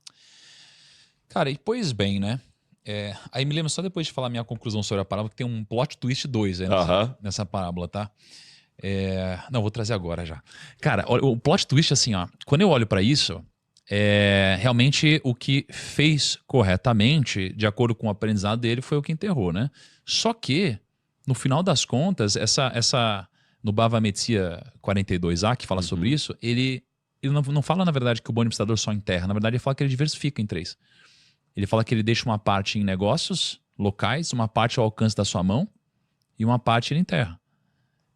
Cara, e pois bem, né? Aí me lembro só depois de falar minha conclusão sobre a parábola, que tem um plot twist 2 nessa parábola, tá? Não, vou trazer agora já. Cara, o plot twist, assim, ó, quando eu olho para isso, realmente o que fez corretamente, de acordo com o aprendizado dele, foi o que enterrou, né? Só que, no final das contas, no Bava Metzia 42a, que fala sobre isso, ele não fala, na verdade, que o bom administrador só enterra. Na verdade, ele fala que ele diversifica em 3. Ele fala que ele deixa uma parte em negócios locais, uma parte ao alcance da sua mão e uma parte ele enterra.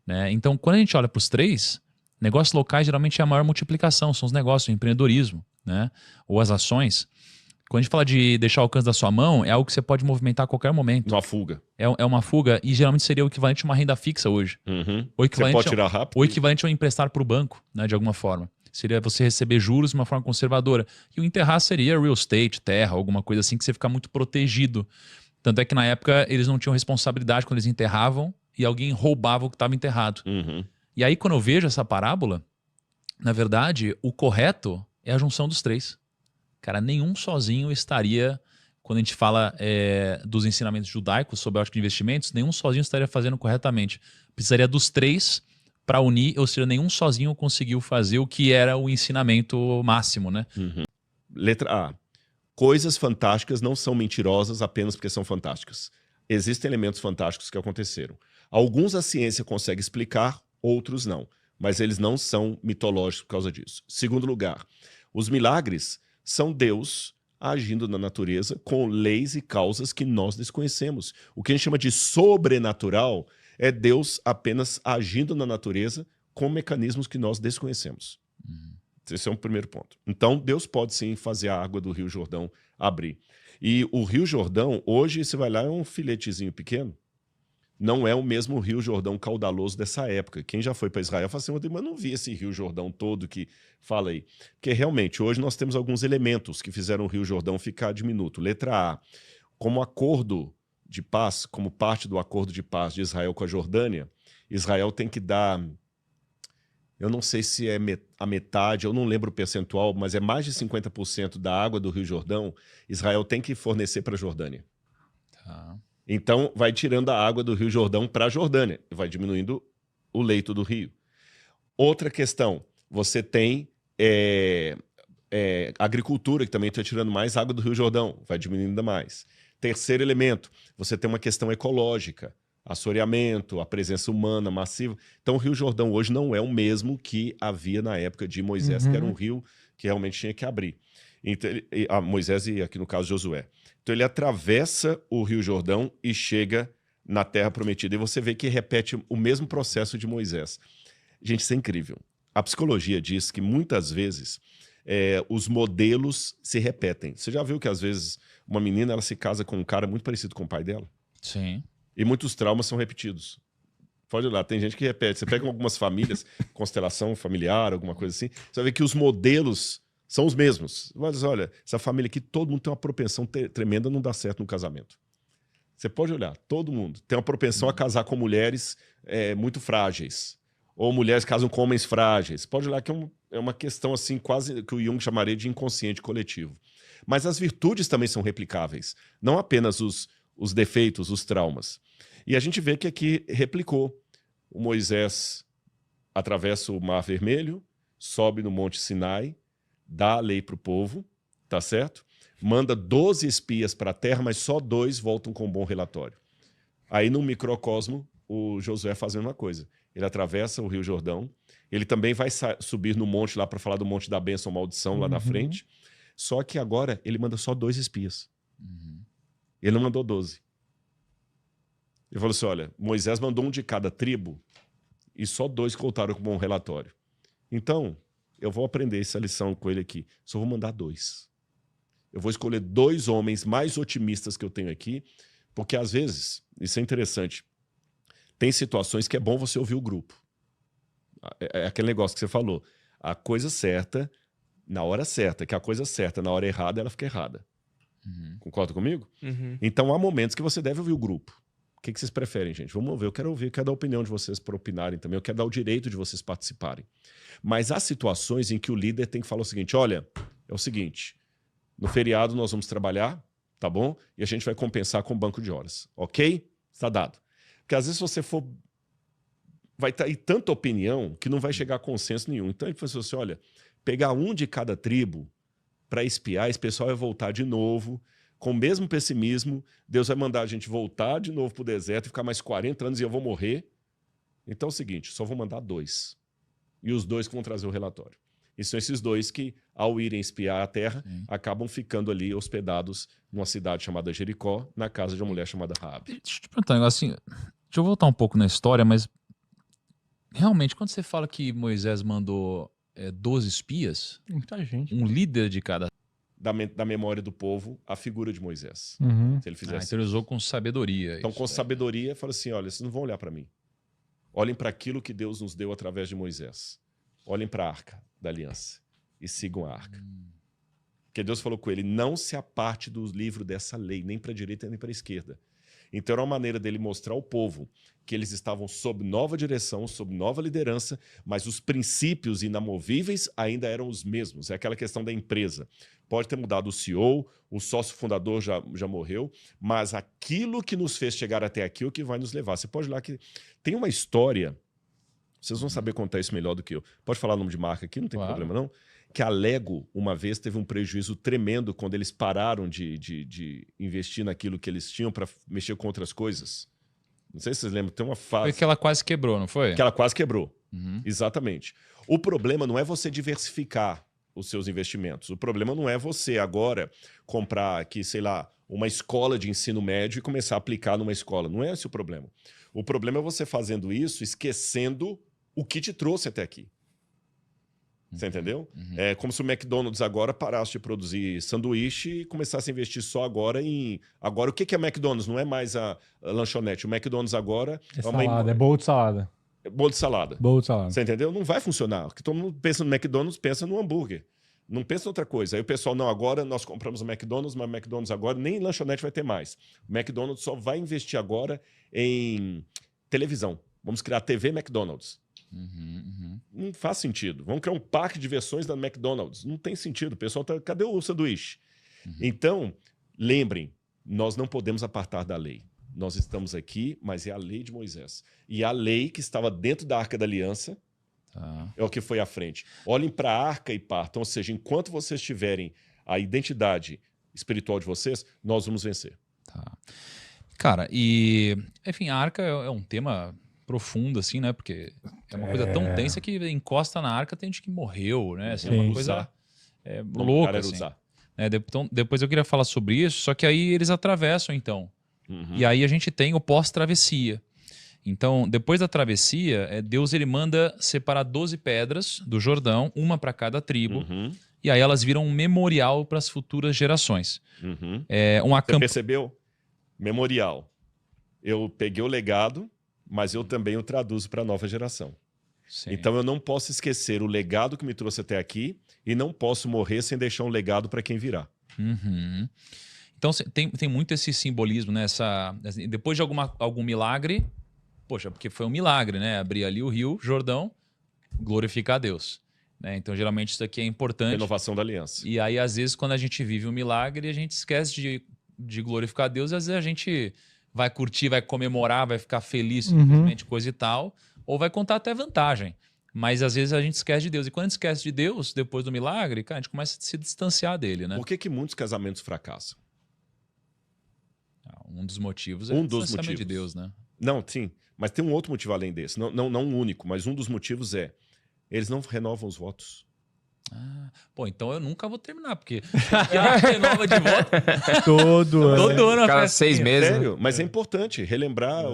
Né? Então, quando a gente olha para os 3, negócios locais geralmente é a maior multiplicação, são os negócios, o empreendedorismo, né? Ou as ações. Quando a gente fala de deixar ao alcance da sua mão, é algo que você pode movimentar a qualquer momento. Uma fuga. É uma fuga e geralmente seria o equivalente a uma renda fixa hoje. Você pode tirar rápido. O equivalente a emprestar para o banco, né, de alguma forma. Seria você receber juros de uma forma conservadora. E o enterrar seria real estate, terra, alguma coisa assim que você fica muito protegido. Tanto é que na época eles não tinham responsabilidade quando eles enterravam e alguém roubava o que estava enterrado. E aí quando eu vejo essa parábola, Na verdade, o correto é a junção dos três. Cara, nenhum sozinho estaria, quando a gente fala dos ensinamentos judaicos sobre a ótica de investimentos, nenhum sozinho estaria fazendo corretamente. Precisaria dos três para unir, ou seja, nenhum sozinho conseguiu fazer o que era o ensinamento máximo, né? Letra A. Coisas fantásticas não são mentirosas apenas porque são fantásticas. Existem elementos fantásticos que aconteceram. Alguns a ciência consegue explicar, outros não. Mas eles não são mitológicos por causa disso. Segundo lugar, os milagres são Deus agindo na natureza com leis e causas que nós desconhecemos. O que a gente chama de sobrenatural é Deus apenas agindo na natureza com mecanismos que nós desconhecemos. Esse é um primeiro ponto. Então, Deus pode sim fazer a água do Rio Jordão abrir. E o Rio Jordão, hoje, você vai lá, é um filetezinho pequeno. Não é o mesmo Rio Jordão caudaloso dessa época. Quem já foi para Israel fala assim, mas não vi esse Rio Jordão todo que fala aí. Porque realmente, hoje nós temos alguns elementos que fizeram o Rio Jordão ficar diminuto. Letra A, como acordo de paz, como parte do acordo de paz de Israel com a Jordânia, Israel tem que dar... Eu não sei se é a metade, eu não lembro o percentual, mas é mais de 50% da água do Rio Jordão, Israel tem que fornecer para a Jordânia. Tá. Então, vai tirando a água do Rio Jordão para a Jordânia, vai diminuindo o leito do rio. Outra questão, você tem agricultura, que também está tirando mais água do Rio Jordão, vai diminuindo ainda mais. Terceiro elemento, você tem uma questão ecológica, assoreamento, a presença humana massiva. Então, o Rio Jordão hoje não é o mesmo que havia na época de Moisés, que era um rio que realmente tinha que abrir. Então, Moisés e, aqui no caso, Josué. Então, ele atravessa o Rio Jordão e chega na Terra Prometida. E você vê que repete o mesmo processo de Moisés. Gente, isso é incrível. A psicologia diz que, muitas vezes, os modelos se repetem. Você já viu que, às vezes, uma menina ela se casa com um cara muito parecido com o pai dela? Sim. E muitos traumas são repetidos. Pode ir lá, tem gente que repete. Você pega algumas famílias, constelação familiar, alguma coisa assim, você vai ver que os modelos são os mesmos. Mas olha, essa família aqui, todo mundo tem uma propensão tremenda a não dar certo no casamento. Você pode olhar, todo mundo tem uma propensão a casar com mulheres muito frágeis. Ou mulheres casam com homens frágeis. Pode olhar que é uma questão assim, quase que o Jung chamaria de inconsciente coletivo. Mas as virtudes também são replicáveis. Não apenas os defeitos, os traumas. E a gente vê que aqui replicou. O Moisés atravessa o Mar Vermelho, sobe no Monte Sinai, dá a lei para o povo, tá certo? Manda 12 espias para a terra, mas só 2 voltam com um bom relatório. Aí no microcosmo, o Josué faz a mesma coisa. Ele atravessa o Rio Jordão, ele também vai subir no monte lá para falar do Monte da Bênção ou Maldição lá na frente, só que agora ele manda só 2 espias. Ele não mandou 12. Ele falou assim, olha, Moisés mandou um de cada tribo e só 2 voltaram com um bom relatório. Então, eu vou aprender essa lição com ele aqui. Só vou mandar 2. Eu vou escolher 2 homens mais otimistas que eu tenho aqui, porque às vezes, isso é interessante, tem situações que é bom você ouvir o grupo. É aquele negócio que você falou. A coisa certa, na hora certa, que a coisa certa na hora errada, ela fica errada. Concorda comigo? Então há momentos que você deve ouvir o grupo. O que vocês preferem, gente? Vamos ouvir. Eu quero dar a opinião de vocês para opinarem também. Eu quero dar o direito de vocês participarem. Mas há situações em que o líder tem que falar o seguinte, olha, é o seguinte, no feriado nós vamos trabalhar, tá bom? E a gente vai compensar com o banco de horas, ok? Está dado. Porque às vezes você for... vai ter tanta opinião que não vai chegar a consenso nenhum. Então ele falou assim, olha, pegar um de cada tribo para espiar, esse pessoal vai voltar de novo, com o mesmo pessimismo, Deus vai mandar a gente voltar de novo para o deserto e ficar mais 40 anos e eu vou morrer. Então é o seguinte, só vou mandar 2. E os 2 que vão trazer o relatório. E são esses 2 que, ao irem espiar a terra, acabam ficando ali hospedados numa cidade chamada Jericó, na casa de uma mulher chamada Raabe. Deixa eu te perguntar um negócio assim, deixa eu voltar um pouco na história, mas realmente, quando você fala que Moisés mandou 12 espias, Muita gente. um líder de cada... Da memória do povo, a figura de Moisés. Se ele fizesse então ele usou com sabedoria. Então, isso, com sabedoria, fala assim, olha, vocês não vão olhar para mim. Olhem para aquilo que Deus nos deu através de Moisés. Olhem para a Arca da Aliança e sigam a Arca. Porque Deus falou com ele, não se aparte do livro dessa lei, nem para a direita nem para a esquerda. Então era uma maneira dele mostrar ao povo que eles estavam sob nova direção, sob nova liderança, mas os princípios inamovíveis ainda eram os mesmos. É aquela questão da empresa. Pode ter mudado o CEO, o sócio fundador já morreu, mas aquilo que nos fez chegar até aqui é o que vai nos levar. Você pode ir lá que tem uma história, vocês vão saber contar isso melhor do que eu. Pode falar o nome de marca aqui, não tem problema não. Que a Lego, uma vez, teve um prejuízo tremendo quando eles pararam de investir naquilo que eles tinham para mexer com outras coisas. Não sei se vocês lembram, tem uma fase... Foi que ela quase quebrou, não foi? Que ela quase quebrou, exatamente. O problema não é você diversificar os seus investimentos. O problema não é você agora comprar aqui, sei lá, uma escola de ensino médio e começar a aplicar numa escola. Não é esse o problema. O problema é você fazendo isso esquecendo o que te trouxe até aqui. Você entendeu? É como se o McDonald's agora parasse de produzir sanduíche e começasse a investir só agora em... Agora, o que é McDonald's? Não é mais a lanchonete. O McDonald's agora... É bowl de salada. Bolo de salada. Bowl de salada. Você entendeu? Não vai funcionar. Porque todo mundo pensa no McDonald's, pensa no hambúrguer. Não pensa em outra coisa. Aí o pessoal, não, agora nós compramos o McDonald's, mas o McDonald's agora nem lanchonete vai ter mais. O McDonald's só vai investir agora em televisão. Vamos criar a TV McDonald's. Não faz sentido. Vamos criar um parque de versões da McDonald's. Não tem sentido. O pessoal tá... Cadê o sanduíche? Então, lembrem, nós não podemos apartar da lei. Nós estamos aqui, mas é a lei de Moisés. E a lei que estava dentro da Arca da Aliança é o que foi à frente. Olhem para a Arca e partam. Ou seja, enquanto vocês tiverem a identidade espiritual de vocês, nós vamos vencer. Tá. Cara, e... Enfim, a Arca é um tema... profundo, assim, né? Porque é uma coisa tão tensa que encosta na arca, tem gente que morreu, né? Assim, é uma coisa louca, assim. Então, depois eu queria falar sobre isso, só que aí eles atravessam, então. E aí a gente tem o pós-travessia. Então, depois da travessia, Deus ele manda separar 12 pedras do Jordão, uma para cada tribo, e aí elas viram um memorial para as futuras gerações. Você percebeu? Memorial. Eu peguei o legado, mas eu também o traduzo para a nova geração. Sim. Então eu não posso esquecer o legado que me trouxe até aqui e não posso morrer sem deixar um legado para quem virá. Então tem muito esse simbolismo, né? Depois de algum milagre, poxa, porque foi um milagre, né? Abrir ali o rio Jordão, glorificar a Deus. Né? Então geralmente isso aqui é importante. Renovação da aliança. E aí às vezes quando a gente vive um milagre, a gente esquece de glorificar a Deus e às vezes a gente... vai curtir, vai comemorar, vai ficar feliz, simplesmente coisa e tal, ou vai contar até vantagem. Mas às vezes a gente esquece de Deus. E quando a gente esquece de Deus, depois do milagre, cara, a gente começa a se distanciar dele, né? Por que muitos casamentos fracassam? Um dos motivos é o distanciamento de Deus, né? Não, sim. Mas tem um outro motivo além desse. Não um único, mas um dos motivos é eles não renovam os votos. Pô, então eu nunca vou terminar, porque renova de voto todo ano. Cada 6 meses. Sério, mas é importante relembrar,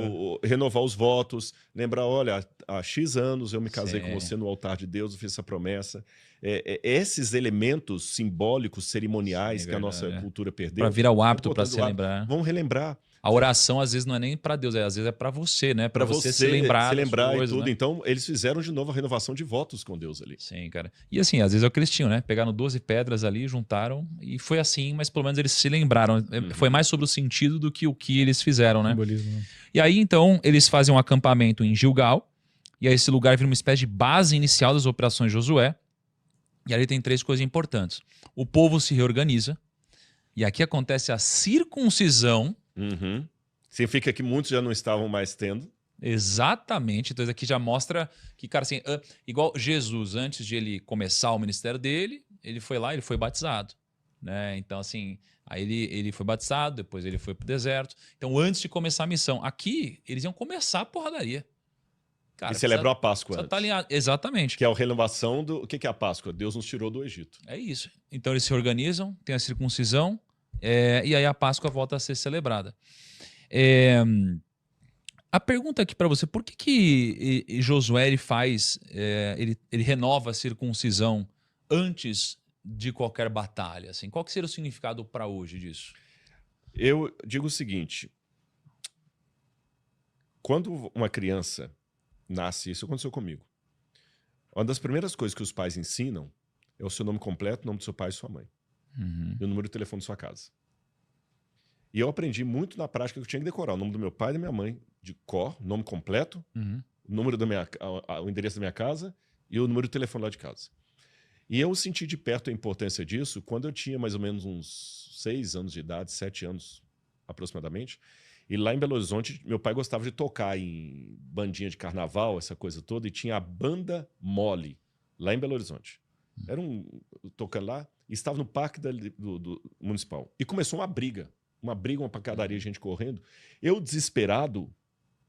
renovar os votos, lembrar, olha, há X anos eu me casei com você no altar de Deus, eu fiz essa promessa. Esses elementos simbólicos, cerimoniais que a nossa cultura perdeu. Para virar o hábito, para se lembrar. Vamos relembrar. A oração às vezes não é nem para Deus, às vezes é para você, né? Para você se lembrar coisas, e tudo. Né? Então, eles fizeram de novo a renovação de votos com Deus ali. Sim, cara. E assim, às vezes é o que eles tinham, né? Pegaram 12 pedras ali, juntaram e foi assim, mas pelo menos eles se lembraram. Foi mais sobre o sentido do que o que eles fizeram, né? Simbolismo. E aí, então, eles fazem um acampamento em Gilgal, e aí esse lugar vira uma espécie de base inicial das operações de Josué. E ali tem 3 coisas importantes. O povo se reorganiza, e aqui acontece a circuncisão. Significa que muitos já não estavam mais tendo. Exatamente. Então isso aqui já mostra que, cara, assim, igual Jesus, antes de ele começar o ministério dele, ele foi lá, ele foi batizado. Né? Então, assim, aí ele foi batizado, depois ele foi pro deserto. Então, antes de começar a missão, aqui eles iam começar a porradaria. Cara, e celebram a Páscoa antes. Tá alinhado. Exatamente. Que é a renovação do... O que é a Páscoa? Deus nos tirou do Egito. É isso. Então eles se organizam, tem a circuncisão, e aí a Páscoa volta a ser celebrada. A pergunta aqui para você, por que Josué ele faz, ele renova a circuncisão antes de qualquer batalha? Assim? Qual que seria o significado para hoje disso? Eu digo o seguinte, quando uma criança nasce, isso aconteceu comigo, uma das primeiras coisas que os pais ensinam é o seu nome completo, o nome do seu pai e sua mãe. e o número de telefone da sua casa. E eu aprendi muito na prática que eu tinha que decorar o nome do meu pai e da minha mãe de cor, nome completo, o número o endereço da minha casa e o número de telefone lá de casa. E eu senti de perto a importância disso quando eu tinha mais ou menos uns 6 anos de idade, 7 anos aproximadamente. E lá em Belo Horizonte, meu pai gostava de tocar em bandinha de carnaval, essa coisa toda, e tinha a Banda Mole, lá em Belo Horizonte. Era tocando lá, e estava no parque do municipal. E começou uma briga, uma pancadaria, gente correndo. Eu, desesperado,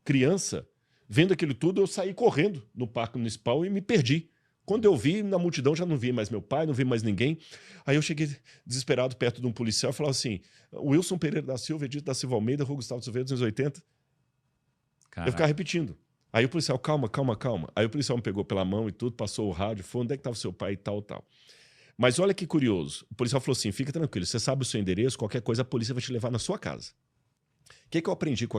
criança, vendo aquilo tudo, eu saí correndo no parque municipal e me perdi. Quando eu vi, na multidão, já não vi mais meu pai, não vi mais ninguém. Aí eu cheguei desesperado perto de um policial e falava assim, Wilson Pereira da Silva, Edito da Silva Almeida, Rua Gustavo Silveira, 280. Caraca. Eu ficava repetindo. Aí o policial, calma, calma, calma. Aí o policial me pegou pela mão e tudo, passou o rádio, falou, onde é que estava o seu pai e tal, tal. Mas olha que curioso. O policial falou assim, fica tranquilo, você sabe o seu endereço, qualquer coisa a polícia vai te levar na sua casa. O que eu aprendi com